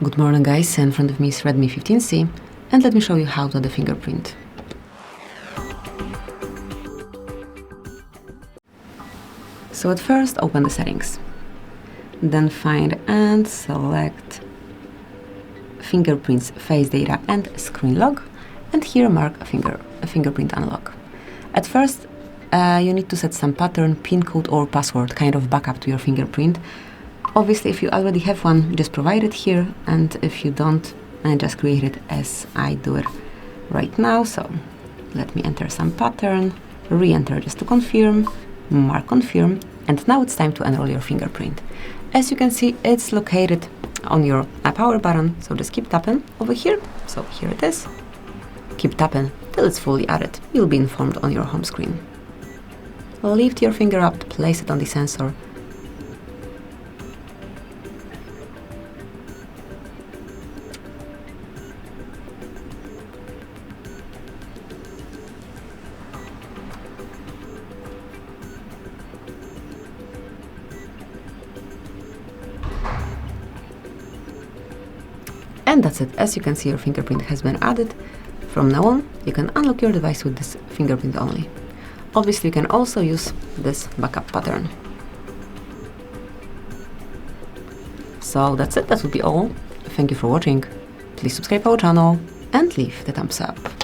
Good morning guys, in front of me is Redmi 15C and let me show you how to add a fingerprint. So at first open the settings, then find and select fingerprints, face data and screen lock, and here mark a fingerprint unlock. At first you need to set some pattern, pin code or password, kind of backup to your fingerprint. Obviously, if you already have one, just provide it here, and if you don't, just create it as I do it right now. So let me enter some pattern, re-enter just to confirm, mark confirm, and now it's time to enroll your fingerprint. As you can see, it's located on your power button, so just keep tapping over here. So here it is. Keep tapping till it's fully added. You'll be informed on your home screen. Lift your finger up to place it on the sensor. And that's it. As you can see, your fingerprint has been added. From now on, you can unlock your device with this fingerprint only. Obviously, you can also use this backup pattern. So that's it. That would be all. Thank you for watching. Please subscribe our channel and leave the thumbs up.